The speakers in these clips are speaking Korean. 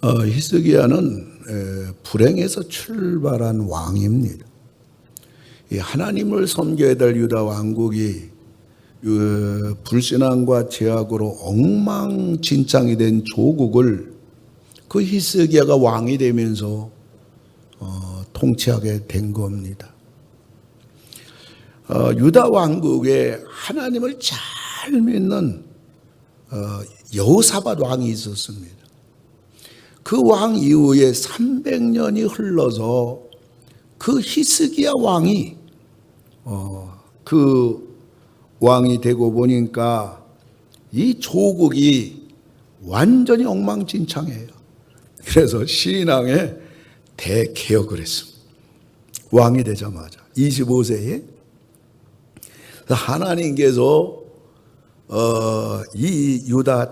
히스기야는 불행에서 출발한 왕입니다. 하나님을 섬겨야 될 유다 왕국이 불신앙과 죄악으로 엉망진창이 된 조국을 그 히스기야가 왕이 되면서 통치하게 된 겁니다. 유다 왕국에 하나님을 잘 믿는 여호사밧 왕이 있었습니다. 그 왕 이후에 300년이 흘러서 그 히스기야 왕이 그 왕이 되고 보니까 이 조국이 완전히 엉망진창이에요. 그래서 신앙에 대개혁을 했습니다. 왕이 되자마자 25세에 하나님께서 이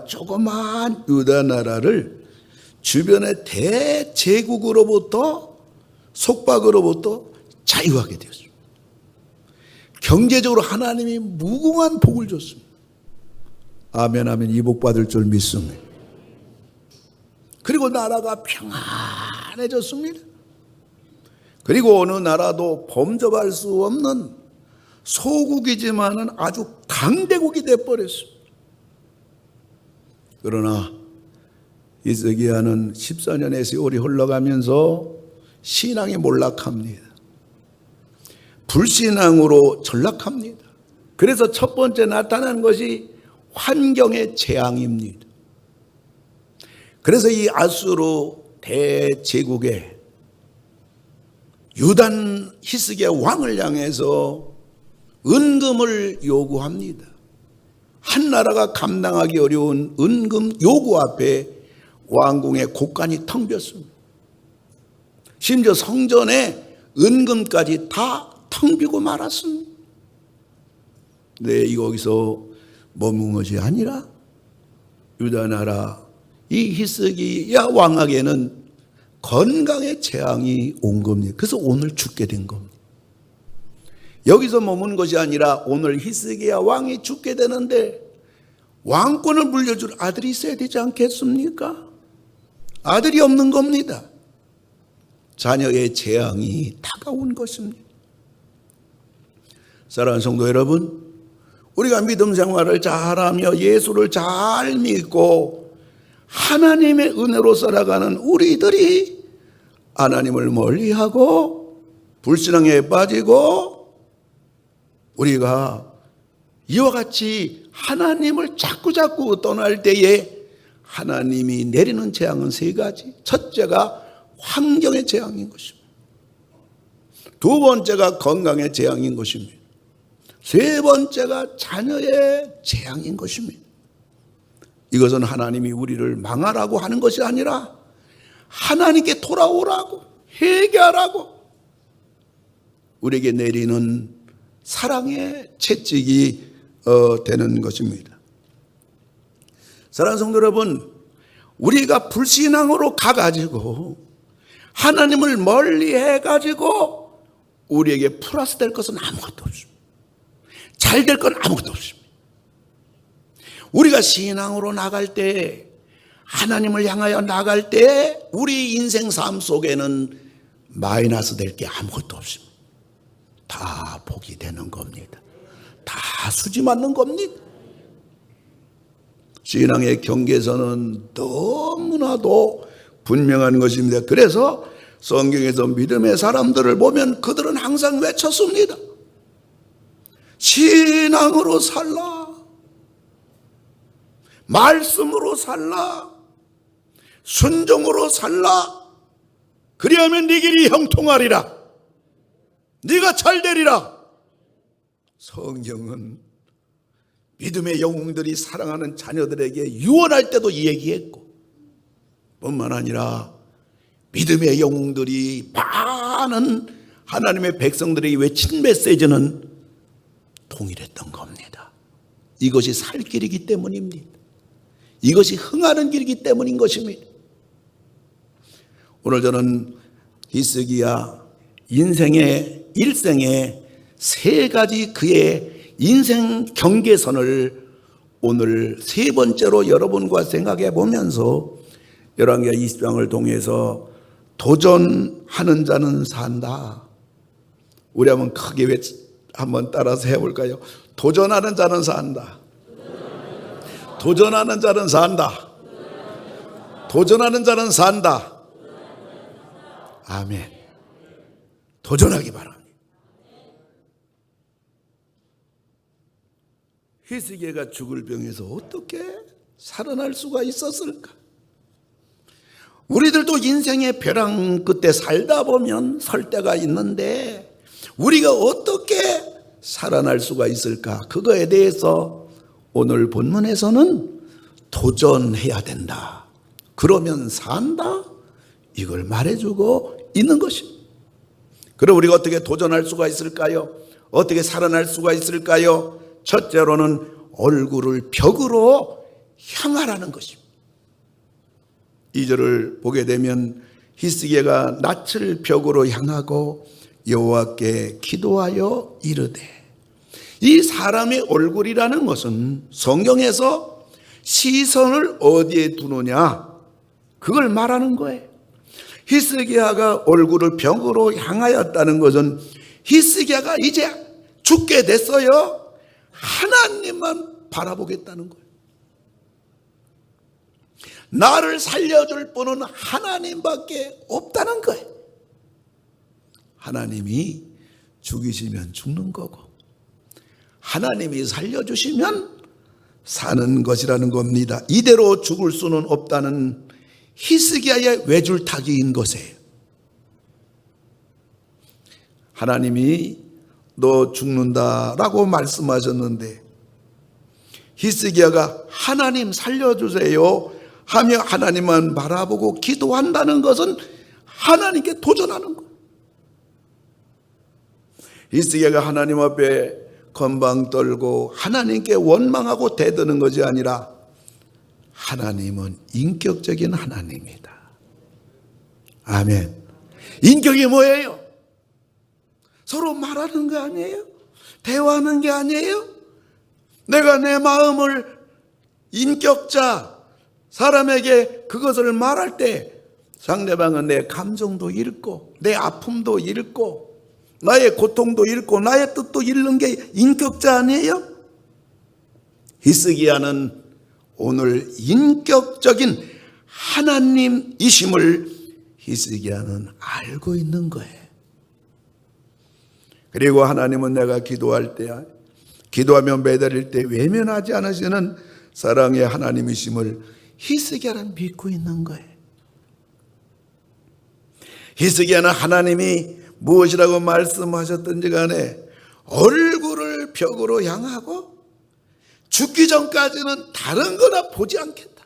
조그만 유다 나라를 주변의 대제국으로부터 속박으로부터 자유하게 되었습니다. 경제적으로 하나님이 무궁한 복을 줬습니다. 아멘 아멘. 이 복 받을 줄 믿습니다. 그리고 나라가 평안해졌습니다. 그리고 어느 나라도 범접할 수 없는 소국이지만은 아주 강대국이 되어버렸습니다. 그러나 히스기야는 14년의 세월이 흘러가면서 신앙이 몰락합니다. 불신앙으로 전락합니다. 그래서 첫 번째 나타난 것이 환경의 재앙입니다. 그래서 이 아수르 대제국의 유단 히스기야 왕을 향해서 은금을 요구합니다. 한 나라가 감당하기 어려운 은금 요구 앞에 왕궁의 곡간이 텅 볐습니다. 심지어 성전에 은금까지 다 텅 비고 말았습니다. 네, 여기서 머문 것이 아니라 유다 나라 이 히스기야 왕에게는 건강의 재앙이 온 겁니다. 그래서 오늘 죽게 된 겁니다. 여기서 머문 것이 아니라 오늘 히스기야 왕이 죽게 되는데 왕권을 물려줄 아들이 있어야 되지 않겠습니까? 아들이 없는 겁니다. 자녀의 재앙이 다가온 것입니다. 사랑하는 성도 여러분, 우리가 믿음 생활을 잘하며 예수를 잘 믿고 하나님의 은혜로 살아가는 우리들이 하나님을 멀리하고 불신앙에 빠지고 우리가 이와 같이 하나님을 자꾸 떠날 때에 하나님이 내리는 재앙은 세 가지. 첫째가 환경의 재앙인 것입니다. 두 번째가 건강의 재앙인 것입니다. 세 번째가 자녀의 재앙인 것입니다. 이것은 하나님이 우리를 망하라고 하는 것이 아니라 하나님께 돌아오라고 회개하라고 우리에게 내리는 사랑의 채찍이 되는 것입니다. 사랑하는 성도 여러분, 우리가 불신앙으로 가가지고 하나님을 멀리 해가지고 우리에게 플러스 될 것은 아무것도 없습니다. 잘 될 건 아무것도 없습니다. 우리가 신앙으로 나갈 때, 하나님을 향하여 나갈 때 우리 인생 삶 속에는 마이너스 될 게 아무것도 없습니다. 다 복이 되는 겁니다. 다 수지 맞는 겁니다. 신앙의 경계선은 너무나도 분명한 것입니다. 그래서 성경에서 믿음의 사람들을 보면 그들은 항상 외쳤습니다. 신앙으로 살라. 말씀으로 살라. 순종으로 살라. 그리하면 네 길이 형통하리라. 네가 잘 되리라. 성경은 믿음의 영웅들이 사랑하는 자녀들에게 유언할 때도 이 얘기했고 뿐만 아니라 믿음의 영웅들이 많은 하나님의 백성들에게 외친 메시지는 동일했던 겁니다. 이것이 살 길이기 때문입니다. 이것이 흥하는 길이기 때문인 것입니다. 오늘 저는 히스기야 일생의 세 가지 그의 인생 경계선을 오늘 세 번째로 여러분과 생각해 보면서 열왕기하 20장을 통해서 도전하는 자는 산다. 우리 한번 크게 한번 따라서 해볼까요? 도전하는 자는 산다. 도전하는 자는 산다. 도전하는 자는 산다. 아멘. 도전하기 바랍니다. 히스기야가 죽을 병에서 어떻게 살아날 수가 있었을까? 우리들도 인생의 벼랑 끝에 살다 보면 설 때가 있는데 우리가 어떻게 살아날 수가 있을까? 그거에 대해서 오늘 본문에서는 도전해야 된다. 그러면 산다. 이걸 말해주고 있는 것입니다. 그럼 우리가 어떻게 도전할 수가 있을까요? 어떻게 살아날 수가 있을까요? 첫째로는 얼굴을 벽으로 향하라는 것입니다. 2절을 보게 되면 히스기야가 낯을 벽으로 향하고 여호와께 기도하여 이르되, 이 사람의 얼굴이라는 것은 성경에서 시선을 어디에 두느냐 그걸 말하는 거예요. 히스기야가 얼굴을 벽으로 향하였다는 것은 히스기야가 이제 죽게 됐어요. 하나님만 바라보겠다는 거예요. 나를 살려줄 분은 하나님밖에 없다는 거예요. 하나님이 죽이시면 죽는 거고 하나님이 살려주시면 사는 것이라는 겁니다. 이대로 죽을 수는 없다는 히스기야의 외줄타기인 것이에요. 하나님이 너 죽는다라고 말씀하셨는데 히스기야가 하나님 살려주세요 하며 하나님만 바라보고 기도한다는 것은 하나님께 도전하는 거예요. 히스기야가 하나님 앞에 건방 떨고 하나님께 원망하고 대드는 것이 아니라 하나님은 인격적인 하나님이다. 아멘. 인격이 뭐예요? 서로 말하는 거 아니에요? 대화하는 게 아니에요? 내가 내 마음을 인격자 사람에게 그것을 말할 때 상대방은 내 감정도 읽고 내 아픔도 읽고 나의 고통도 읽고 나의 뜻도 읽는 게 인격자 아니에요? 히스기야는 오늘 인격적인 하나님이심을 히스기야는 알고 있는 거예요. 그리고 하나님은 내가 기도할 때, 기도하며 매달릴 때 외면하지 않으시는 사랑의 하나님이심을 히스기야는 믿고 있는 거예요. 히스기야는 하나님이 무엇이라고 말씀하셨든지 간에 얼굴을 벽으로 향하고 죽기 전까지는 다른 거나 보지 않겠다.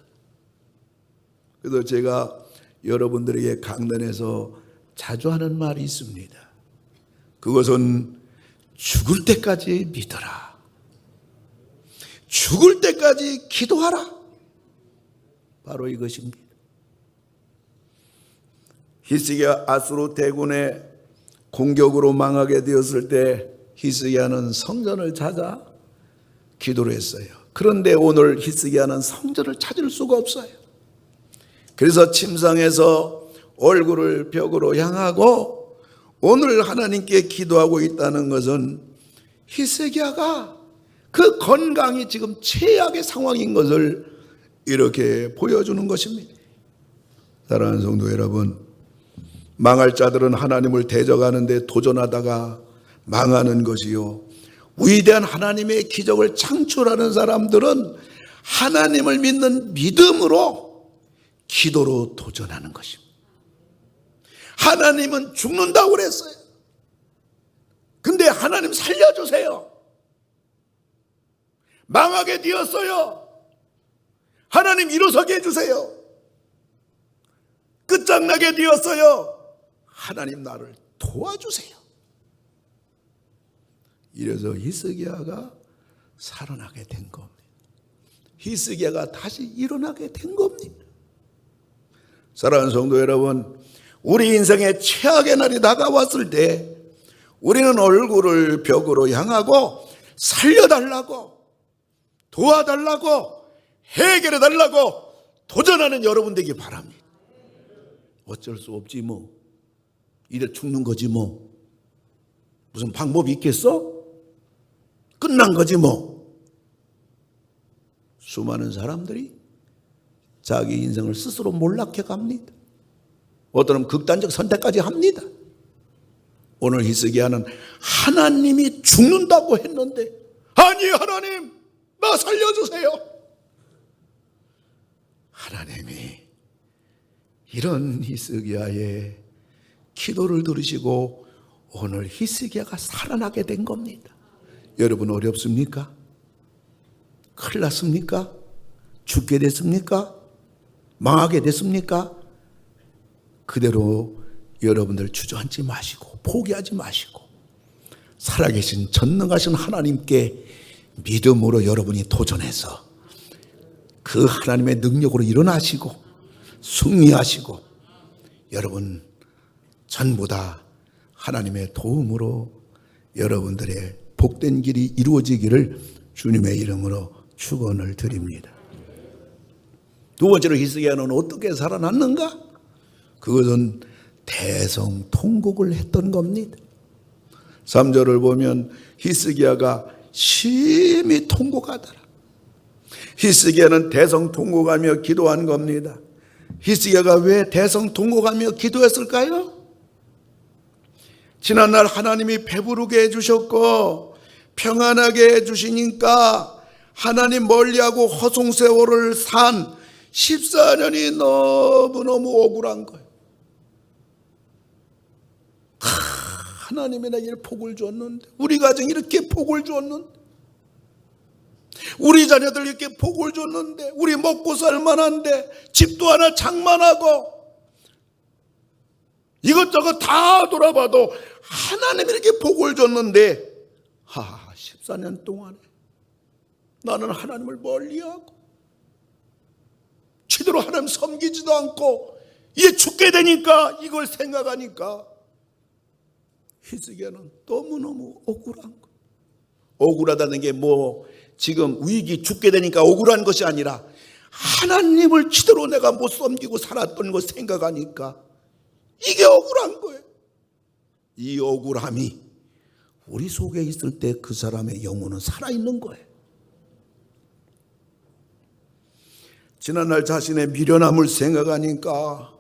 그래서 제가 여러분들에게 강단에서 자주 하는 말이 있습니다. 그것은 죽을 때까지 믿어라. 죽을 때까지 기도하라. 바로 이것입니다. 히스기야 아수르 대군의 공격으로 망하게 되었을 때 히스기야는 성전을 찾아 기도를 했어요. 그런데 오늘 히스기야는 성전을 찾을 수가 없어요. 그래서 침상에서 얼굴을 벽으로 향하고 오늘 하나님께 기도하고 있다는 것은 히스기야가 그 건강이 지금 최악의 상황인 것을 이렇게 보여주는 것입니다. 사랑하는 성도 여러분, 망할 자들은 하나님을 대적하는데 도전하다가 망하는 것이요, 위대한 하나님의 기적을 창출하는 사람들은 하나님을 믿는 믿음으로 기도로 도전하는 것입니다. 하나님은 죽는다고 그랬어요. 근데 하나님 살려주세요. 망하게 되었어요. 하나님 일어서게 해주세요. 끝장나게 되었어요. 하나님 나를 도와주세요. 이래서 히스기야가 살아나게 된 겁니다. 히스기야가 다시 일어나게 된 겁니다. 사랑하는 성도 여러분, 우리 인생의 최악의 날이 다가왔을 때 우리는 얼굴을 벽으로 향하고 살려달라고, 도와달라고, 해결해달라고 도전하는 여러분 되기 바랍니다. 어쩔 수 없지 뭐. 이래 죽는 거지 뭐. 무슨 방법이 있겠어? 끝난 거지 뭐. 수많은 사람들이 자기 인생을 스스로 몰락해 갑니다. 어떤 극단적 선택까지 합니다. 오늘 히스기야는 하나님이 죽는다고 했는데, 아니 하나님 나 살려주세요. 하나님이 이런 히스기야의 기도를 들으시고 오늘 히스기야가 살아나게 된 겁니다. 여러분 어렵습니까? 큰일 났습니까? 죽게 됐습니까? 망하게 됐습니까? 그대로 여러분들 주저앉지 마시고 포기하지 마시고 살아계신 전능하신 하나님께 믿음으로 여러분이 도전해서 그 하나님의 능력으로 일어나시고 승리하시고 여러분 전부 다 하나님의 도움으로 여러분들의 복된 길이 이루어지기를 주님의 이름으로 축원을 드립니다. 두 번째로 히스기야는 어떻게 살아났는가? 그것은 대성통곡을 했던 겁니다. 3절을 보면 히스기야가 심히 통곡하더라. 히스기야는 대성통곡하며 기도한 겁니다. 히스기야가 왜 대성통곡하며 기도했을까요? 지난날 하나님이 배부르게 해주셨고 평안하게 해주시니까 하나님 멀리하고 허송세월을 산 14년이 너무너무 억울한 거예요. 하나님이 나에게 복을 줬는데, 우리 가정이 이렇게 복을 줬는데, 우리 자녀들 이렇게 복을 줬는데, 우리 먹고 살만한데, 집도 하나 장만하고 이것저것 다 돌아봐도 하나님이 이렇게 복을 줬는데 14년 동안에 나는 하나님을 멀리하고 제대로 하나님 섬기지도 않고 이제 죽게 되니까 이걸 생각하니까 히스기야는 너무너무 억울한 거예요. 억울하다는 게 뭐 지금 위기 죽게 되니까 억울한 것이 아니라 하나님을 제대로 내가 못 섬기고 살았던 거 생각하니까 이게 억울한 거예요. 이 억울함이 우리 속에 있을 때 그 사람의 영혼은 살아있는 거예요. 지난날 자신의 미련함을 생각하니까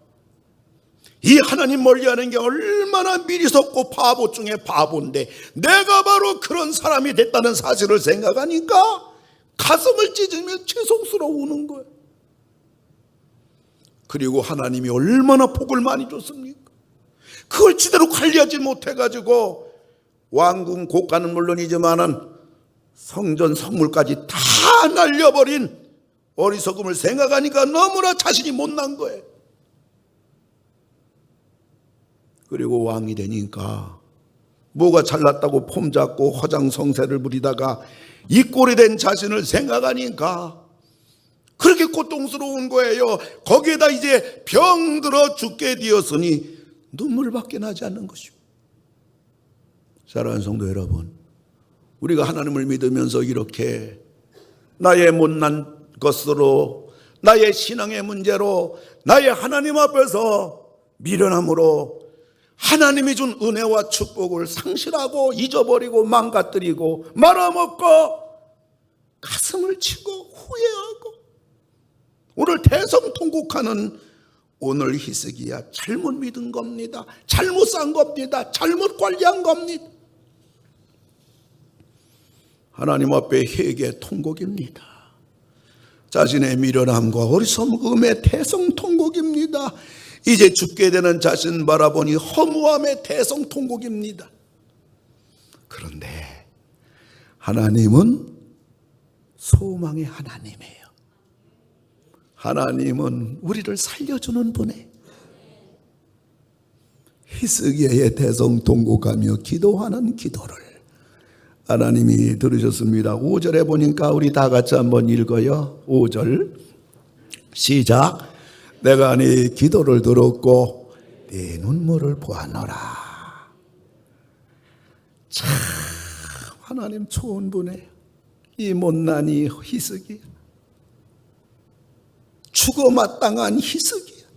이 하나님 멀리하는 게 얼마나 미리석고 바보 중에 바보인데 내가 바로 그런 사람이 됐다는 사실을 생각하니까 가슴을 찢으며 죄송스러워 우는 거예요. 그리고 하나님이 얼마나 복을 많이 줬습니까? 그걸 제대로 관리하지 못해가지고 왕궁 고가는 물론이지만은 성전 성물까지 다 날려버린 어리석음을 생각하니까 너무나 자신이 못난 거예요. 그리고 왕이 되니까 뭐가 잘났다고 폼잡고 허장성세를 부리다가 이 꼴이 된 자신을 생각하니까 그렇게 고통스러운 거예요. 거기에다 이제 병들어 죽게 되었으니 눈물밖에 나지 않는 것이고. 사랑하는 성도 여러분, 우리가 하나님을 믿으면서 이렇게 나의 못난 것으로 나의 신앙의 문제로 나의 하나님 앞에서 미련함으로 하나님이 준 은혜와 축복을 상실하고 잊어버리고 망가뜨리고 말아먹고 가슴을 치고 후회하고 오늘 대성통곡하는 오늘 히스기야 잘못 믿은 겁니다. 잘못 산 겁니다. 잘못 관리한 겁니다. 하나님 앞에 회개 통곡입니다. 자신의 미련함과 어리석음의 대성통곡입니다. 이제 죽게 되는 자신 바라보니 허무함의 대성통곡입니다. 그런데 하나님은 소망의 하나님이에요. 하나님은 우리를 살려주는 분이에요. 히스기야의 대성통곡하며 기도하는 기도를 하나님이 들으셨습니다. 5절에 보니까 우리 다 같이 한번 읽어요. 5절 시작. 내가 네 기도를 들었고 네 눈물을 보았노라. 참 하나님 좋은 분이에요. 이 못난이 히스기야, 죽어 마땅한 히스기야,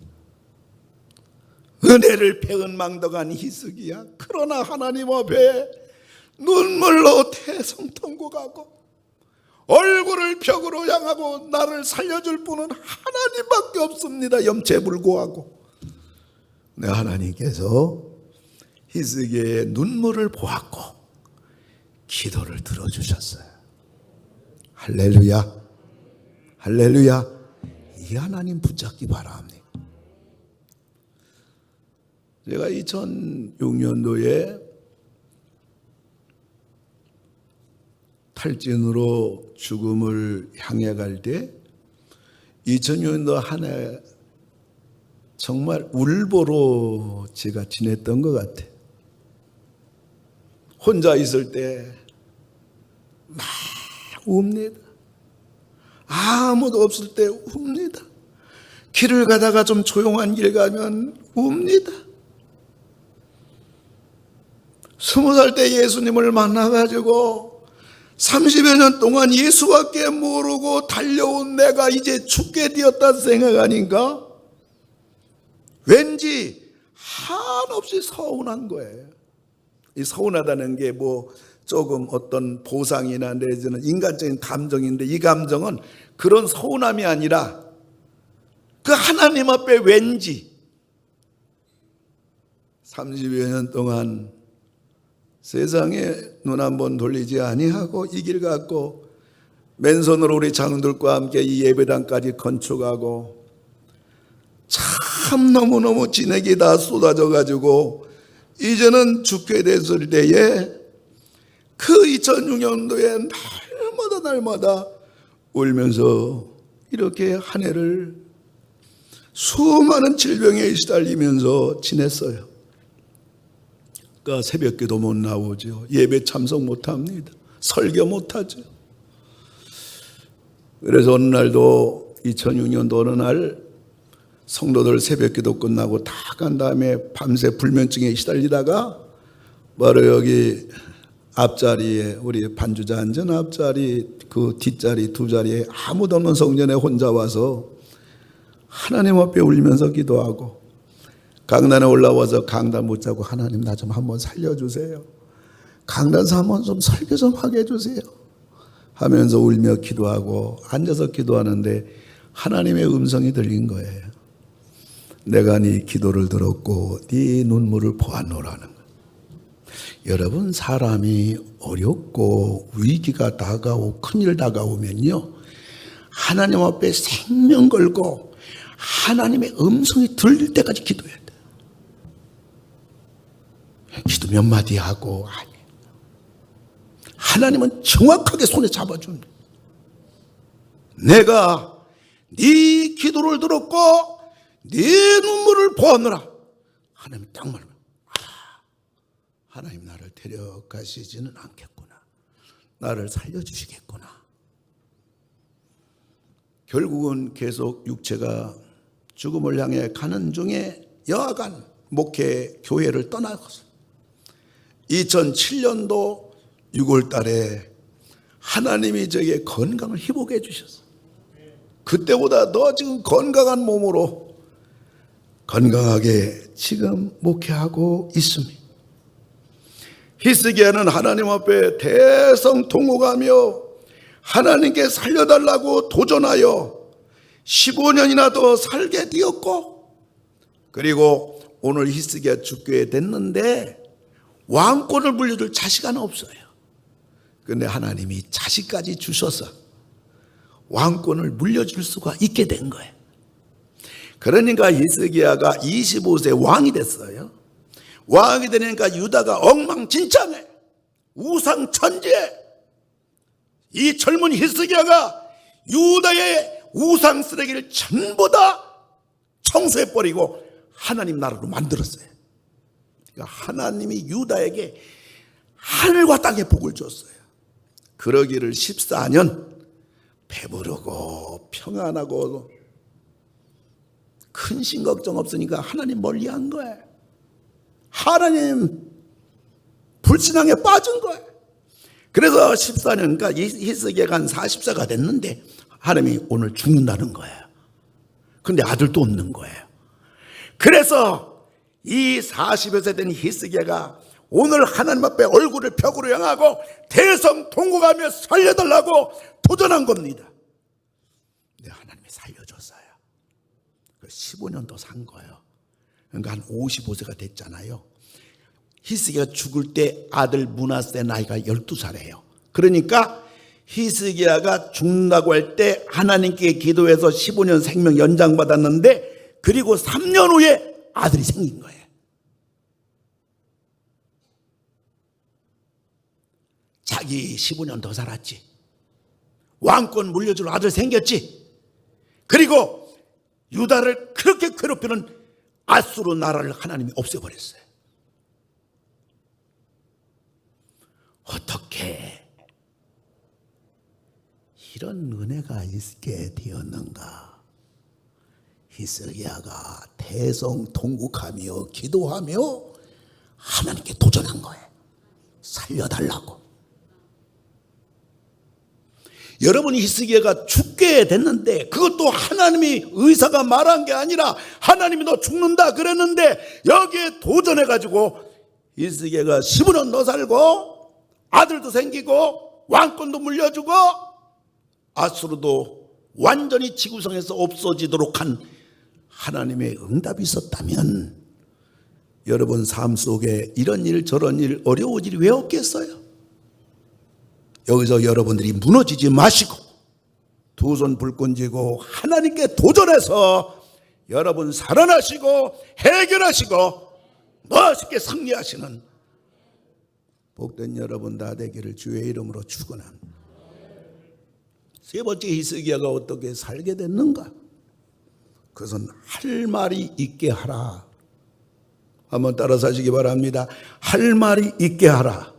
은혜를 배은망덕한 히스기야. 그러나 하나님 앞에 눈물로 대성통곡하고 얼굴을 벽으로 향하고 나를 살려줄 분은 하나님밖에 없습니다. 염체불고하고. 네, 하나님께서 히스기야의 눈물을 보았고 기도를 들어주셨어요. 할렐루야, 할렐루야. 이 하나님 붙잡기 바랍니다. 제가 2006년도에 탈진으로 죽음을 향해 갈 때 2006년도 한 해 정말 울보로 제가 지냈던 것 같아. 혼자 있을 때 막 웁니다. 아무도 없을 때 웁니다. 길을 가다가 좀 조용한 길 가면 웁니다. 20살 때 예수님을 만나가지고 30여 년 동안 예수밖에 모르고 달려온 내가 이제 죽게 되었다 생각하니까 왠지 한없이 서운한 거예요. 이 서운하다는 게 뭐 조금 어떤 보상이나 내지는 인간적인 감정인데, 이 감정은 그런 서운함이 아니라 그 하나님 앞에 왠지 30여 년 동안 세상에 눈 한번 돌리지 아니하고 이 길 갖고 맨손으로 우리 장로들과 함께 이 예배당까지 건축하고 참 너무너무 진액이 다 쏟아져 가지고 이제는 죽게 됐을 때에 그 2006년도에 날마다 울면서 이렇게 한 해를 수많은 질병에 시달리면서 지냈어요. 그러니까 새벽기도 못 나오죠. 예배 참석 못합니다. 설교 못하죠. 그래서 어느 날도 2006년도 어느 날 성도들 새벽기도 끝나고 다 간 다음에 밤새 불면증에 시달리다가 바로 여기 앞자리에 우리 반주자 앉은 앞자리 그 뒷자리 두 자리에 아무도 없는 성전에 혼자 와서 하나님 앞에 울면서 기도하고 강단에 올라와서 강단 못 자고 하나님 나 좀 한번 살려주세요. 강단에서 한번 좀 설교 좀 하게 해주세요. 하면서 울며 기도하고 앉아서 기도하는데 하나님의 음성이 들린 거예요. 내가 네 기도를 들었고 네 눈물을 보았노라는 거예요. 여러분, 사람이 어렵고 위기가 다가오고 큰일 다가오면요, 하나님 앞에 생명 걸고 하나님의 음성이 들릴 때까지 기도해야 돼요. 기도 몇 마디 하고 아니, 하나님은 정확하게 손에 잡아줍니다. 내가 네 기도를 들었고 네 눈물을 보았노라. 하나님 딱 말하면 하나님 나를 데려가시지는 않겠구나. 나를 살려주시겠구나. 결국은 계속 육체가 죽음을 향해 가는 중에 여하간 목회 교회를 떠나갔어요. 2007년도 6월 달에 하나님이 저에게 건강을 회복해 주셨어요. 그때보다 더 지금 건강한 몸으로 건강하게 지금 목회하고 있습니다. 히스기야는 하나님 앞에 대성통곡하며 하나님께 살려달라고 도전하여 15년이나 더 살게 되었고, 그리고 오늘 히스기야 죽게 됐는데 왕권을 물려줄 자식 하나 없어요. 그런데 하나님이 자식까지 주셔서 왕권을 물려줄 수가 있게 된 거예요. 그러니까 히스기야가 25세 왕이 됐어요. 왕이 되니까 유다가 엉망진창해. 우상천지해. 이 젊은 히스기야가 유다의 우상 쓰레기를 전부 다 청소해버리고 하나님 나라로 만들었어요. 그러니까 하나님이 유다에게 하늘과 땅의 복을 줬어요. 그러기를 14년 배부르고 평안하고 근심 걱정 없으니까 하나님 멀리한 거예요. 하나님 불신앙에 빠진 거예요. 그래서 14년, 그러니까 히스기야가 한 40세가 됐는데 하나님이 오늘 죽는다는 거예요. 근데 아들도 없는 거예요. 그래서 이 40여 세 된 히스기야가 오늘 하나님 앞에 얼굴을 벽으로 향하고 대성통곡하며 살려달라고 도전한 겁니다. 근데 하나님이 살려줬어요. 15년 더 산 거예요. 그러니까 한 55세가 됐잖아요. 히스기야가 죽을 때 아들 므낫세 나이가 12살이에요. 그러니까 히스기야가 죽는다고 할 때 하나님께 기도해서 15년 생명 연장받았는데, 그리고 3년 후에 아들이 생긴 거예요. 자기 15년 더 살았지. 왕권 물려줄 아들 생겼지. 그리고 유다를 그렇게 괴롭히는 아수르 나라를 하나님이 없애버렸어요. 어떻게 이런 은혜가 있게 되었는가? 히스기야가 대성통곡하며 기도하며 하나님께 도전한 거예요. 살려달라고. 여러분이 히스기야가 죽게 됐는데 그것도 하나님이 의사가 말한 게 아니라 하나님이 너 죽는다 그랬는데 여기에 도전해가지고 히스기야가 15년 더 살고 아들도 생기고 왕권도 물려주고 아수르도 완전히 지구상에서 없어지도록 한 하나님의 응답이 있었다면 여러분 삶 속에 이런 일 저런 일 어려운 일이 왜 없겠어요? 여기서 여러분들이 무너지지 마시고 두 손 불끈 쥐고 하나님께 도전해서 여러분 살아나시고 해결하시고 멋있게 승리하시는 복된 여러분 다 되기를 주의 이름으로 축원합니다. 세 번째 히스기야가 어떻게 살게 됐는가? 그것은 할 말이 있게 하라. 한번 따라서 하시기 바랍니다. 할 말이 있게 하라.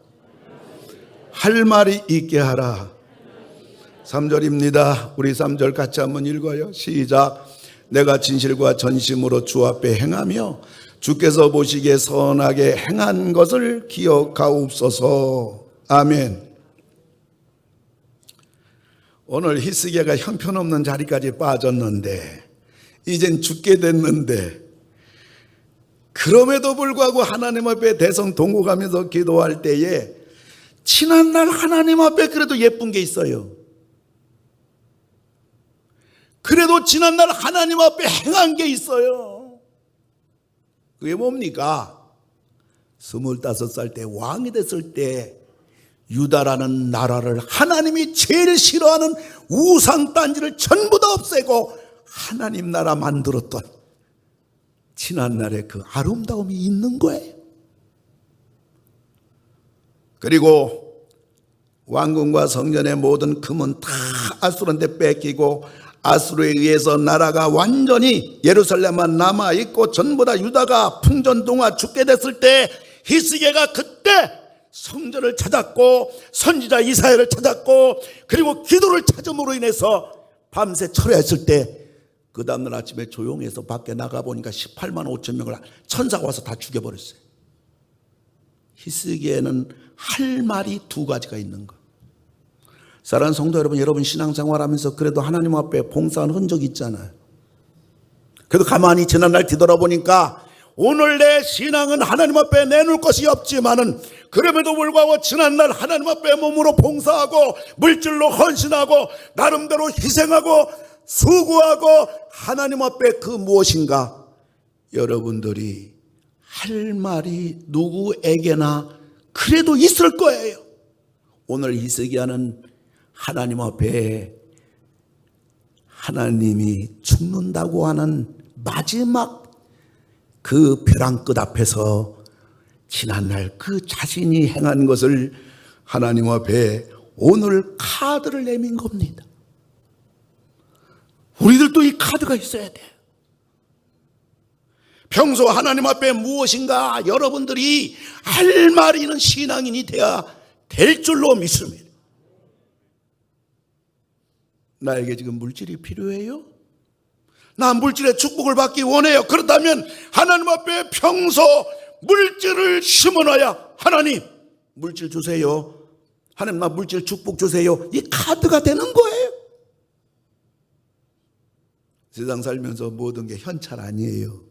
할 말이 있게 하라. 3절입니다. 우리 3절 같이 한번 읽어요. 시작. 내가 진실과 전심으로 주 앞에 행하며 주께서 보시기에 선하게 행한 것을 기억하옵소서. 아멘. 오늘 히스기야가 형편없는 자리까지 빠졌는데 이젠 죽게 됐는데 그럼에도 불구하고 하나님 앞에 대성통곡하면서 기도할 때에 지난날 하나님 앞에 그래도 예쁜 게 있어요. 그래도 지난날 하나님 앞에 행한 게 있어요. 그게 뭡니까? 25살 때 왕이 됐을 때 유다라는 나라를 하나님이 제일 싫어하는 우상단지를 전부 다 없애고 하나님 나라 만들었던 지난날의 그 아름다움이 있는 거예요. 그리고 왕궁과 성전의 모든 금은 다 아수르한테 뺏기고 아수르에 의해서 나라가 완전히 예루살렘만 남아있고 전부 다 유다가 풍전등화 죽게 됐을 때 히스기야가 그때 성전을 찾았고 선지자 이사야를 찾았고 그리고 기도를 찾음으로 인해서 밤새 철회했을 때 그 다음날 아침에 조용해서 밖에 나가보니까 18만 5천 명을 천사가 와서 다 죽여버렸어요. 히스기야는 할 말이 두 가지가 있는 거. 사랑하는 성도 여러분, 여러분 신앙생활하면서 그래도 하나님 앞에 봉사한 흔적이 있잖아요. 그래도 가만히 지난날 뒤돌아보니까 오늘 내 신앙은 하나님 앞에 내놓을 것이 없지만은 그럼에도 불구하고 지난날 하나님 앞에 몸으로 봉사하고 물질로 헌신하고 나름대로 희생하고 수고하고 하나님 앞에 그 무엇인가 여러분들이 할 말이 누구에게나 그래도 있을 거예요. 오늘 히스기야는 하나님 앞에 하나님이 죽는다고 하는 마지막 그 벼랑 끝 앞에서 지난날 그 자신이 행한 것을 하나님 앞에 오늘 카드를 내민 겁니다. 우리들도 이 카드가 있어야 돼요. 평소 하나님 앞에 무엇인가 여러분들이 할 말이 있는 신앙인이 돼야 될 줄로 믿습니다. 나에게 지금 물질이 필요해요? 나 물질의 축복을 받기 원해요. 그렇다면 하나님 앞에 평소 물질을 심어놔야 하나님 물질 주세요. 하나님 나 물질 축복 주세요. 이 카드가 되는 거예요. 세상 살면서 모든 게 현찰 아니에요.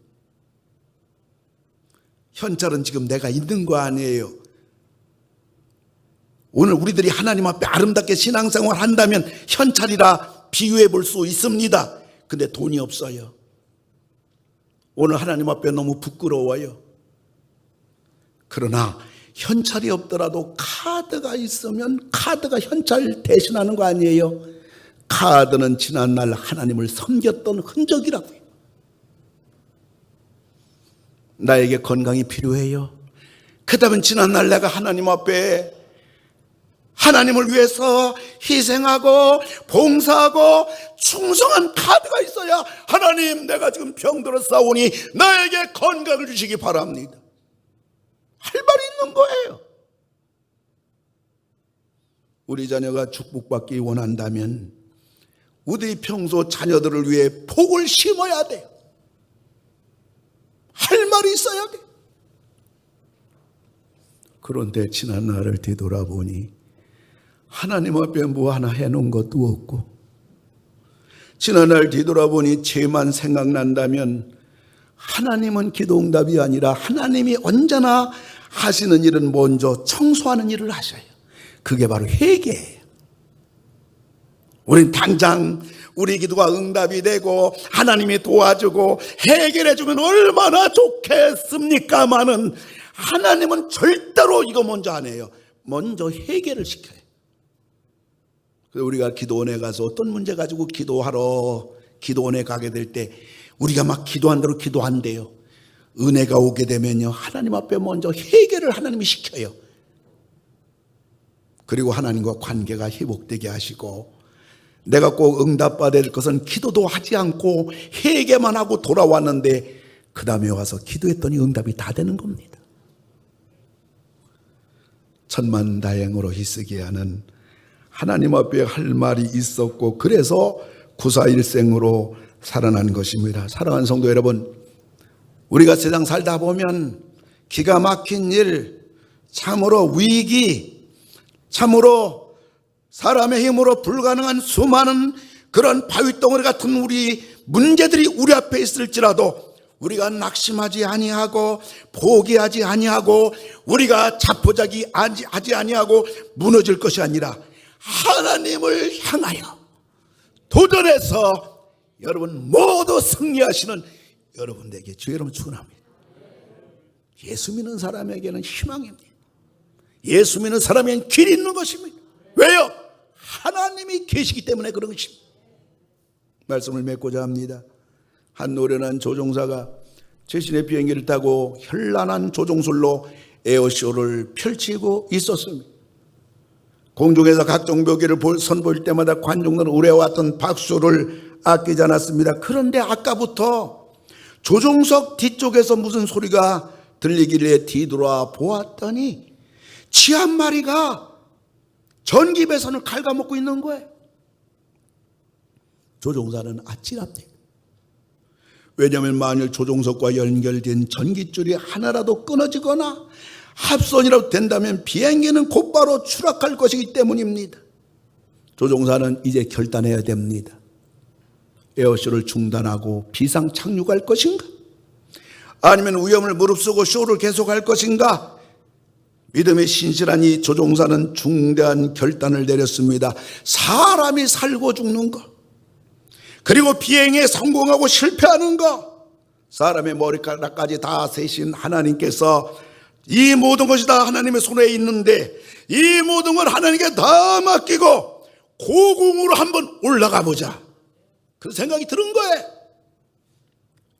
현찰은 지금 내가 있는 거 아니에요. 오늘 우리들이 하나님 앞에 아름답게 신앙생활 한다면 현찰이라 비유해 볼 수 있습니다. 근데 돈이 없어요. 오늘 하나님 앞에 너무 부끄러워요. 그러나 현찰이 없더라도 카드가 있으면 카드가 현찰 대신하는 거 아니에요. 카드는 지난날 하나님을 섬겼던 흔적이라고요. 나에게 건강이 필요해요. 그렇다면 지난날 내가 하나님 앞에 하나님을 위해서 희생하고 봉사하고 충성한 카드가 있어야 하나님 내가 지금 병들어 싸우니 나에게 건강을 주시기 바랍니다. 할 말이 있는 거예요. 우리 자녀가 축복받기 원한다면 우리 평소 자녀들을 위해 복을 심어야 돼요. 할 말이 있어야 돼요. 그런데 지난 날을 뒤돌아보니 하나님 앞에 뭐 하나 해놓은 것도 없고, 지난날 뒤돌아보니 죄만 생각난다면 하나님은 기도응답이 아니라 하나님이 언제나 하시는 일은 먼저 청소하는 일을 하셔요. 그게 바로 회개예요. 우린 당장 우리 기도가 응답이 되고 하나님이 도와주고 해결해 주면 얼마나 좋겠습니까마는 하나님은 절대로 이거 먼저 안 해요. 먼저 해결을 시켜요. 그래서 우리가 기도원에 가서 어떤 문제 가지고 기도하러 기도원에 가게 될 때 우리가 막 기도한 대로 기도한대요. 은혜가 오게 되면요, 하나님 앞에 먼저 해결을 하나님이 시켜요. 그리고 하나님과 관계가 회복되게 하시고, 내가 꼭 응답받을 것은 기도도 하지 않고 회개만 하고 돌아왔는데 그 다음에 와서 기도했더니 응답이 다 되는 겁니다. 천만다행으로 히스기야는 하나님 앞에 할 말이 있었고, 그래서 구사일생으로 살아난 것입니다. 사랑하는 성도 여러분, 우리가 세상 살다 보면 기가 막힌 일, 참으로 위기, 참으로 사람의 힘으로 불가능한 수많은 그런 바위덩어리 같은 우리 문제들이 우리 앞에 있을지라도 우리가 낙심하지 아니하고 포기하지 아니하고 우리가 자포자기하지 아니하고 무너질 것이 아니라 하나님을 향하여 도전해서 여러분 모두 승리하시는 여러분에게 주의 이름 축원합니다. 예수 믿는 사람에게는 희망입니다. 예수 믿는 사람에게는 길이 있는 것입니다. 왜요? 하나님이 계시기 때문에 그런 것입니다. 말씀을 맺고자 합니다. 한 노련한 조종사가 최신의 비행기를 타고 현란한 조종술로 에어쇼를 펼치고 있었습니다. 공중에서 각종 묘기를 선보일 때마다 관중들은 우려왔던 박수를 아끼지 않았습니다. 그런데 아까부터 조종석 뒤쪽에서 무슨 소리가 들리길래 뒤돌아 보았더니 쥐 한 마리가 전기 배선을 갉아먹고 있는 거예요. 조종사는 아찔합니다. 왜냐하면 만일 조종석과 연결된 전기줄이 하나라도 끊어지거나 합선이라도 된다면 비행기는 곧바로 추락할 것이기 때문입니다. 조종사는 이제 결단해야 됩니다. 에어쇼를 중단하고 비상 착륙할 것인가? 아니면 위험을 무릅쓰고 쇼를 계속할 것인가? 믿음의 신실한 이 조종사는 중대한 결단을 내렸습니다. 사람이 살고 죽는 것, 그리고 비행에 성공하고 실패하는 것, 사람의 머리카락까지 다 세신 하나님께서 이 모든 것이 다 하나님의 손에 있는데 이 모든 걸 하나님께 다 맡기고 고궁으로 한번 올라가 보자, 그런 생각이 드는 거예요.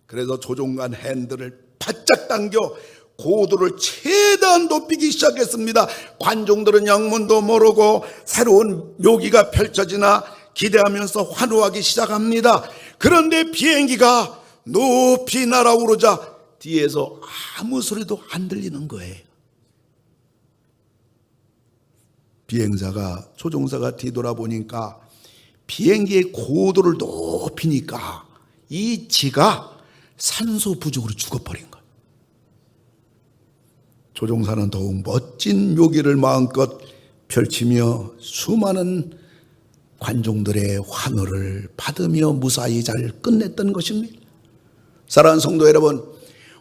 그래서 조종관 핸들을 바짝 당겨 고도를 최대한 높이기 시작했습니다. 관중들은 영문도 모르고 새로운 묘기가 펼쳐지나 기대하면서 환호하기 시작합니다. 그런데 비행기가 높이 날아오르자 뒤에서 아무 소리도 안 들리는 거예요. 비행사가, 조종사가 뒤돌아보니까 비행기의 고도를 높이니까 이 쥐가 산소 부족으로 죽어버린 거예요. 조종사는 더욱 멋진 묘기를 마음껏 펼치며 수많은 관중들의 환호를 받으며 무사히 잘 끝냈던 것입니다. 사랑하는 성도 여러분,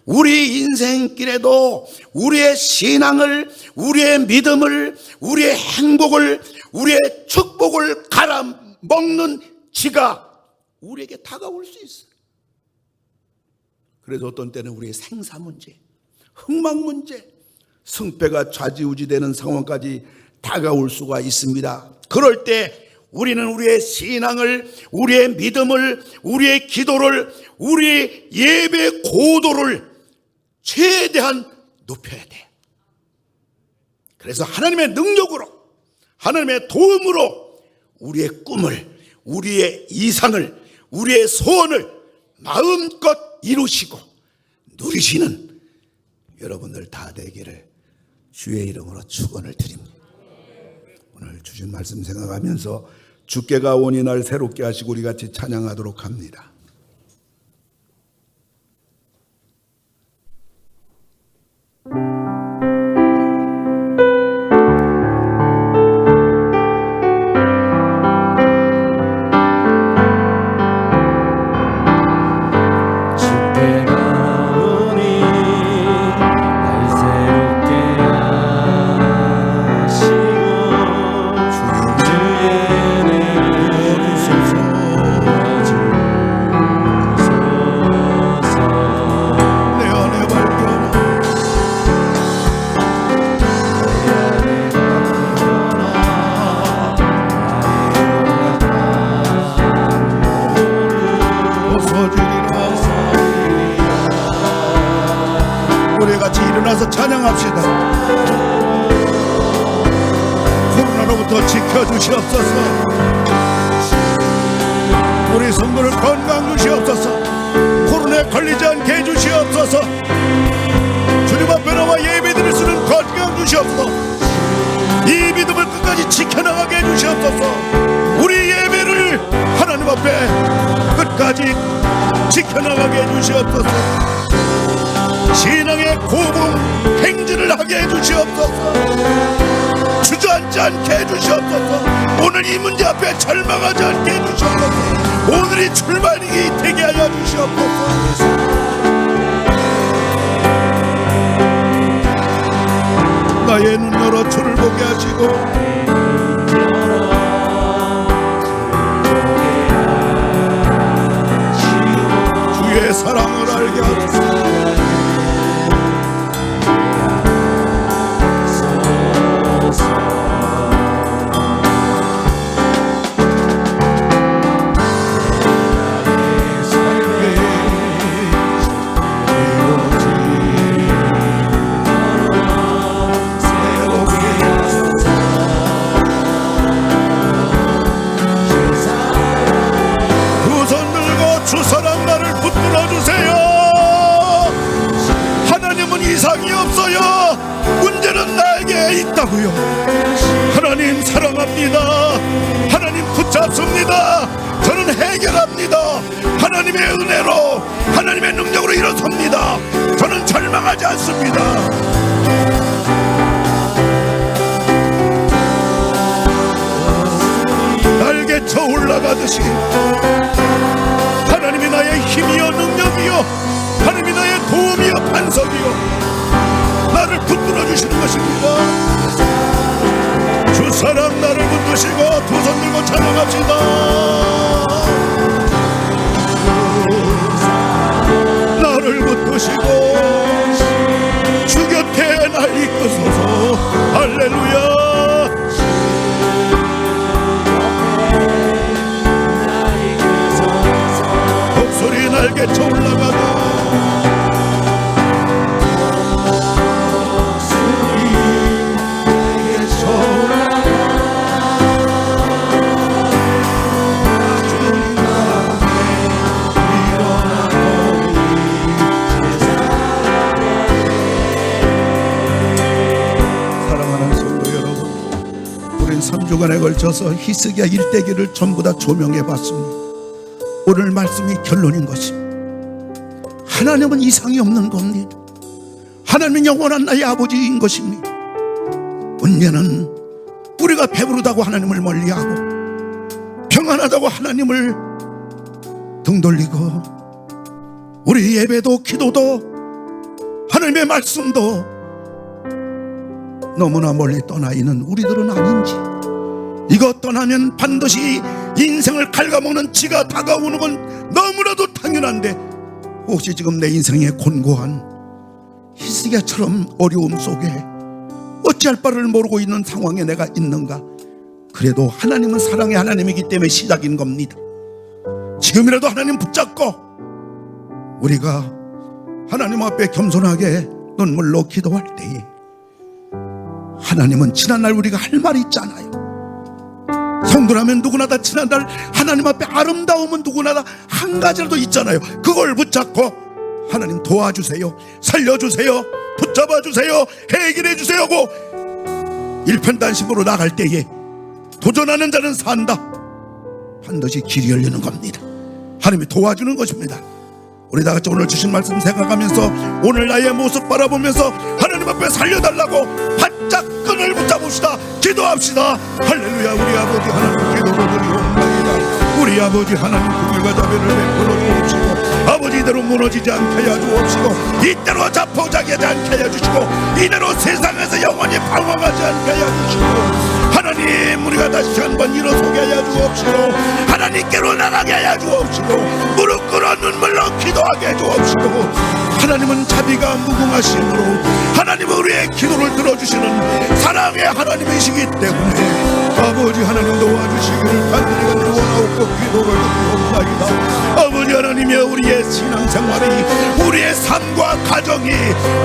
우리 인생길에도 우리의 신앙을, 우리의 믿음을, 우리의 행복을, 우리의 축복을 갈아먹는 지가 우리에게 다가올 수 있어요. 그래서 어떤 때는 우리의 생사 문제, 흥망 문제, 승패가 좌지우지되는 상황까지 다가올 수가 있습니다. 그럴 때 우리는 우리의 신앙을, 우리의 믿음을, 우리의 기도를, 우리의 예배 고도를 최대한 높여야 돼. 그래서 하나님의 능력으로, 하나님의 도움으로 우리의 꿈을, 우리의 이상을, 우리의 소원을 마음껏 이루시고 누리시는 여러분들 다 되기를 주의 이름으로 축원을 드립니다. 오늘 주신 말씀 생각하면서 주께가 오니 날 새롭게 하시고 우리 같이 찬양하도록 합니다. 우리 같이 일어나서 찬양합시다. 코로나로부터 지켜주시옵소서. 우리 성도를 건강 주시옵소서. 코로나에 걸리지 않게 해주시옵소서. 주님 앞에 나와 예배 드릴 수 있는 건강 주시옵소서. 이 믿음을 끝까지 지켜나가게 해주시옵소서. 우리 예배를 하나님 앞에 끝까지 지켜나가게 해주시옵소서. 신앙의 고분 행진을 하게 해주시옵소서. 주저앉지 않게 해주시옵소서. 오늘 이 문제 앞에 절망하지 않게 해주시옵소서. 오늘이 출발이 되게 하여 주시옵소서. 나의 눈 열어 주를 보게 하시고 주의 사랑을 알게 하소서. 이상이 없어요. 문제는 나에게 있다고요. 하나님 사랑합니다. 하나님 붙잡습니다. 저는 해결합니다. 하나님의 은혜로, 하나님의 능력으로 일어섭니다. 저는 절망하지 않습니다. 날개쳐 올라가듯이 하나님이 나의 힘이요 능력이요, 하나님이 나의 도움이요 반석이요 나를 붙들어 주시는 것입니다. 주 사랑 나를 붙드시고 두 손 들고 찬양합시다. 나를 붙드시고 주 곁에 날 이끄소서. 할렐루야. 목소리 날개쳐 올라가고 주간에 걸쳐서 히스기야 일대기를 전부 다 조명해 봤습니다. 오늘 말씀이 결론인 것입니다. 하나님은 이상이 없는 겁니다. 하나님은 영원한 나의 아버지인 것입니다. 문제는 우리가 배부르다고 하나님을 멀리하고 평안하다고 하나님을 등 돌리고 우리 예배도 기도도 하나님의 말씀도 너무나 멀리 떠나 있는 우리들은 아닌지, 이것 떠나면 반드시 인생을 갉아먹는 지가 다가오는 건 너무나도 당연한데, 혹시 지금 내 인생의 곤고한 히스기야처럼 어려움 속에 어찌할 바를 모르고 있는 상황에 내가 있는가? 그래도 하나님은 사랑의 하나님이기 때문에 시작인 겁니다. 지금이라도 하나님 붙잡고 우리가 하나님 앞에 겸손하게 눈물로 기도할 때에 하나님은 지난날 우리가 할 말이 있잖아요. 성도라면 누구나 다 지난날 하나님 앞에 아름다움은 누구나 다 한 가지라도 있잖아요. 그걸 붙잡고 하나님 도와주세요, 살려주세요, 붙잡아주세요, 해결해주세요 하고 일편단심으로 나갈 때에 도전하는 자는 산다. 반드시 길이 열리는 겁니다. 하나님이 도와주는 것입니다. 우리 다같이 오늘 주신 말씀 생각하면서 오늘 나의 모습 바라보면서 하나님 앞에 살려달라고 바짝 끈을 붙잡읍시다. 기도합시다. 할렐루야. 우리 아버지 하나님 기도를 드리옵나이다. 우리 아버지 하나님 긍휼과 자비를 베풀어 주옵시고, 아버지 이대로 무너지지 않게 하여 주옵시고, 이대로 자포자기하지 않게 하여 주시고, 이대로 세상에서 영원히 방황하지 않게 하여 주시고, 하나님 우리가 다시 한번 일어서게 하여 주옵시고, 하나님께로 나가게 하여 주옵시고, 무릎 꿇어 눈물로 기도하게 해 주옵시고, 하나님은 자비가 무궁하심으로 하나님은 우리의 기도를 들어주시는 사랑의 하나님이시기 때문에 아버지 하나님 도와주시기를 간절히 원하옵고 기도를 드리옵나이다. 아버지 하나님이여, 우리의 신앙생활이, 우리의 삶과 가정이,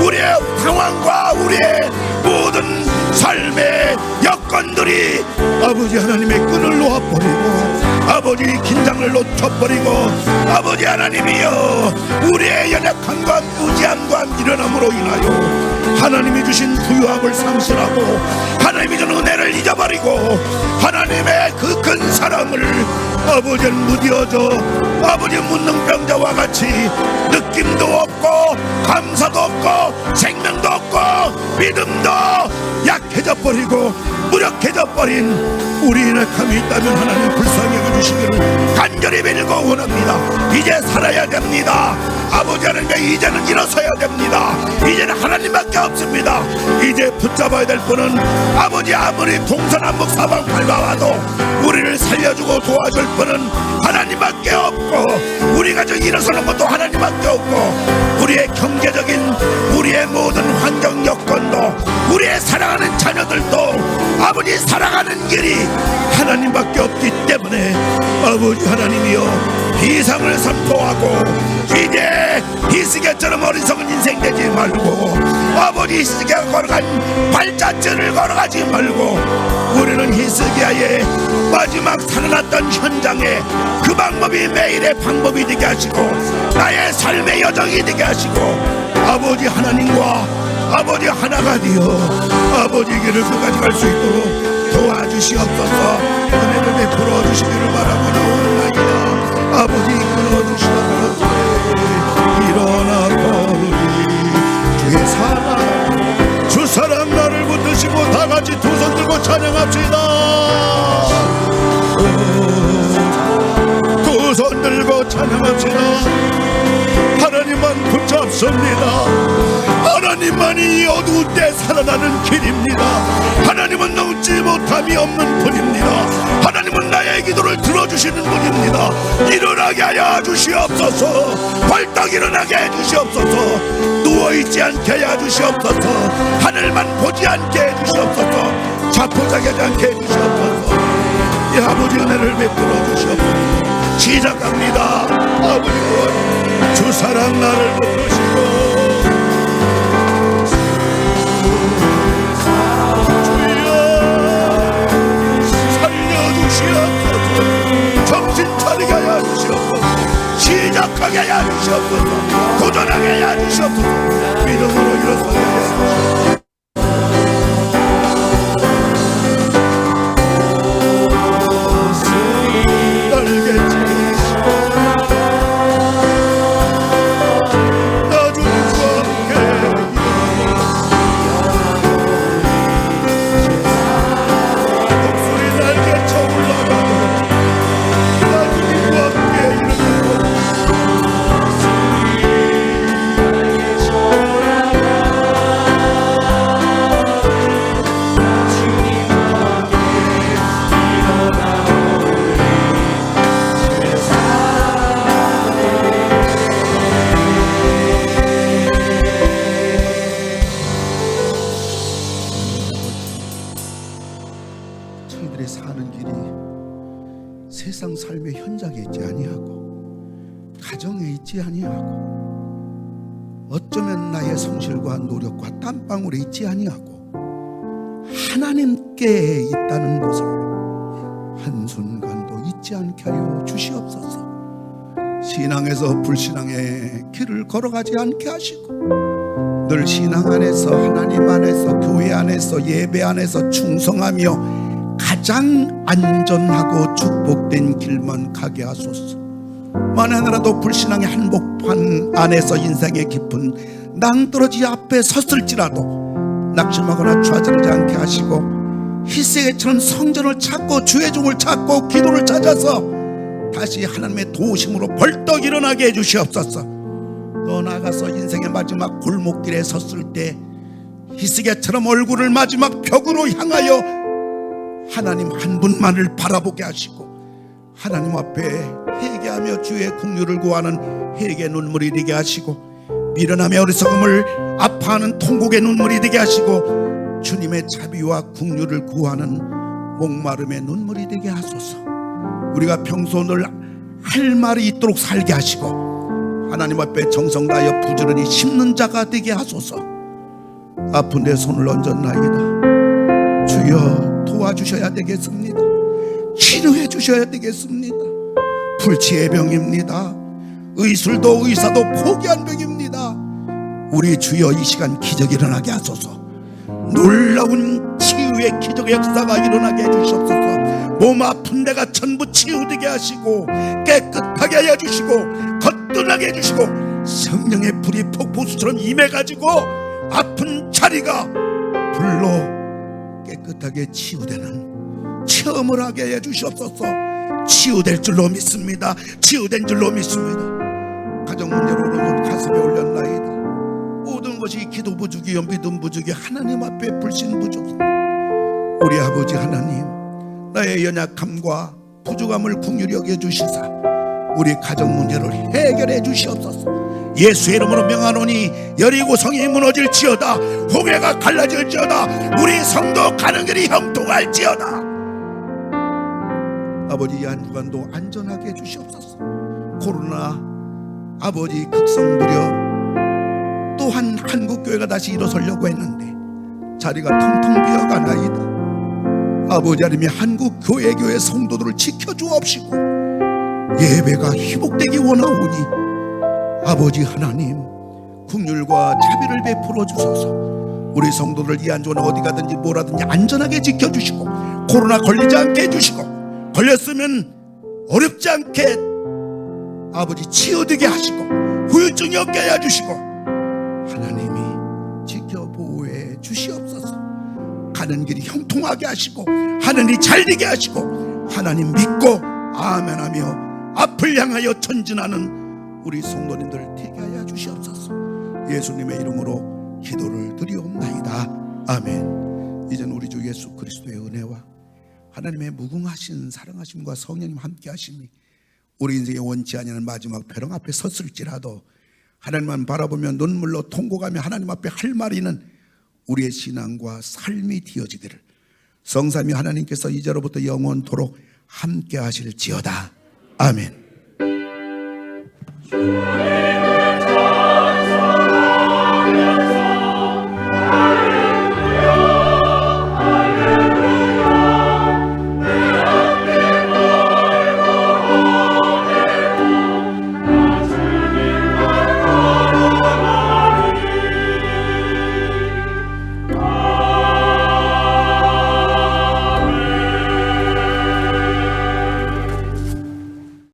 우리의 상황과 우리의 모든 삶의 여건들이 아버지 하나님의 끈을 놓아버리고, 아버지 긴장을 놓쳐버리고, 아버지 하나님이여, 우리의 연약함과 무지함과 미련함으로 인하여 하나님이 주신 부유함을 상실하고 하나님이 주는 은혜를 잊어버리고 하나님의 그 큰 사랑을 아버지는 무뎌져 아버지 문능병자와 같이 느낌도 없고 감사도 없고 생명도 없고 믿음도 약해져 버리고 무력해져 버린 우리의 감이 있다면 하나님 불쌍히 여겨주시기를 간절히 빌고 원합니다. 이제 살아야 됩니다. 아버지 하나님, 이제는 일어서야 됩니다. 이제는 하나님밖에 없습니다. 이제 붙잡아야 될 분은 아버지, 아무리 동서남북 사방팔가와도 우리를 살려주고 도와줄 분은 하나님밖에 없고, 우리가 저 일어서는 것도 하나님밖에 없고, 우리의 경제적인 우리의 모든 환경 여건도 우리의 사랑하는 자녀들도 아버지 살아가는 길이 하나님밖에 없기 때문에 아버지 하나님이여, 비상을 선포하고 이제 히스기야처럼 어리석은 인생 되지 말고, 아버지 히스기야가 걸어간 발자취를 걸어가지 말고, 우리는 히스기야의 마지막 살아났던 현장에 그 방법이 매일의 방법이 되게 하시고 나의 삶의 여정이 되게 하시고, 아버지 하나님과 아버지 하나가 되어 아버지 길을 끝까지 갈 수 있도록 도와주시옵소서. 은혜를 베풀어 주시기를 바라고 나옵니다. 아버지 끊어주시옵소서. 일어나 걸으리 주의 사랑, 주 사랑 나를 붙드시고 다같이 두 손 들고 찬양합시다. 두 손 들고 찬양합시다. 하나님만 붙잡습니다. 하나님만이 어두울 때 살아나는 길입니다. 하나님은 넘지 못함이 없는 분입니다. 하나님은 나의 기도를 들어주시는 분입니다. 일어나게 하여 주시옵소서. 벌떡 일어나게 해 주시옵소서. 누워있지 않게 해 주시옵소서. 하늘만 보지 않게 해 주시옵소서. 자포자기하지 않게 해 주시옵소서. 이 아버지 은혜를 베풀어 주시옵소서. 시작합니다. 아버지 주 사랑 나를 붙드시고 정신 차리게 하여 주시옵소서. 시작하게 하여 주시옵소서. 도전하게 하여 주시옵소서. 믿음으로 일어서게 하여 주시옵소서. 날개 치시고 일상삶의 현장에 있지 아니하고 가정에 있지 아니하고 어쩌면 나의 성실과 노력과 땀방울에 있지 아니하고 하나님께 있다는 것을 한순간도 잊지 않게 하여 주시옵소서. 신앙에서 불신앙의 길을 걸어가지 않게 하시고 늘 신앙 안에서 하나님 안에서 교회 안에서 예배 안에서 충성하며 가장 안전하고 축복된 길만 가게 하소서. 만에 하나라도 불신앙의 한복판 안에서 인생의 깊은 낭떠러지 앞에 섰을지라도 낙심하거나 좌절하지 않게 하시고 히스기야처럼 성전을 찾고 주의 종을 찾고 기도를 찾아서 다시 하나님의 도우심으로 벌떡 일어나게 해주시옵소서. 더 나아가서 인생의 마지막 골목길에 섰을 때 히스기야처럼 얼굴을 마지막 벽으로 향하여 하나님 한 분만을 바라보게 하시고 하나님 앞에 회개하며 주의 긍휼을 구하는 회개 눈물이 되게 하시고 미련함의 어리석음을 아파하는 통곡의 눈물이 되게 하시고 주님의 자비와 긍휼을 구하는 목마름의 눈물이 되게 하소서. 우리가 평소 늘 할 말이 있도록 살게 하시고 하나님 앞에 정성 다하여 부지런히 심는 자가 되게 하소서. 아픈 데 손을 얹었나이다. 주여 도와주셔야 되겠습니다. 치료해 주셔야 되겠습니다. 불치의 병입니다. 의술도 의사도 포기한 병입니다. 우리 주여 이 시간 기적이 일어나게 하소서. 놀라운 치유의 기적의 역사가 일어나게 해주시옵소서. 몸 아픈 데가 전부 치유되게 하시고 깨끗하게 해주시고 거뜬하게 해주시고 성령의 불이 폭포수처럼 임해가지고 아픈 자리가 불로 깨끗하게 치유되는 체험을 하게 해주시옵소서. 치유될 줄로 믿습니다. 치유된 줄로 믿습니다. 가정 문제로 오늘 가슴에 올렸나이다. 모든 것이 기도 부족이요 믿음 부족이 하나님 앞에 불신 부족입니다. 우리 아버지 하나님, 나의 연약함과 부족함을 긍휼히 여겨주시사 우리 가정 문제를 해결해 주시옵소서. 예수의 이름으로 명하노니 여리고성이 무너질지어다 홍해가 갈라질지어다 우리 성도 가는 길이 형통할지어다. 아버지 이 한 주간도 안전하게 해주시옵소서. 코로나 아버지 극성부려 또한 한국교회가 다시 일어서려고 했는데 자리가 텅텅 비어가나이다. 아버지 하나님이 한국교회 성도들을 지켜주옵시고 예배가 회복되기 원하오니 아버지 하나님 긍휼과 자비를 베풀어 주소서. 우리 성도들 이 한 주간 어디 가든지 뭐라든지 안전하게 지켜주시고 코로나 걸리지 않게 해주시고 걸렸으면 어렵지 않게 아버지 치유되게 하시고 후유증이 없게 해주시고 하나님이 지켜 보호해 주시옵소서. 가는 길이 형통하게 하시고 하늘이 잘되게 하시고 하나님 믿고 아멘하며 앞을 향하여 전진하는 우리 성도님들 되게 하여 주시옵소서. 예수님의 이름으로 기도를 드리옵나이다. 아멘. 이제는 우리 주 예수 그리스도의 은혜와 하나님의 무궁하신 사랑하심과 성령님 함께 하심이 우리 인생의 원치 아니하는 마지막 벼랑 앞에 섰을지라도 하나님만 바라보며 눈물로 통곡하며 하나님 앞에 할 말이 있는 우리의 신앙과 삶이 되어지기를 성삼위 하나님께서 이제로부터 영원토록 함께 하실지어다. 아멘.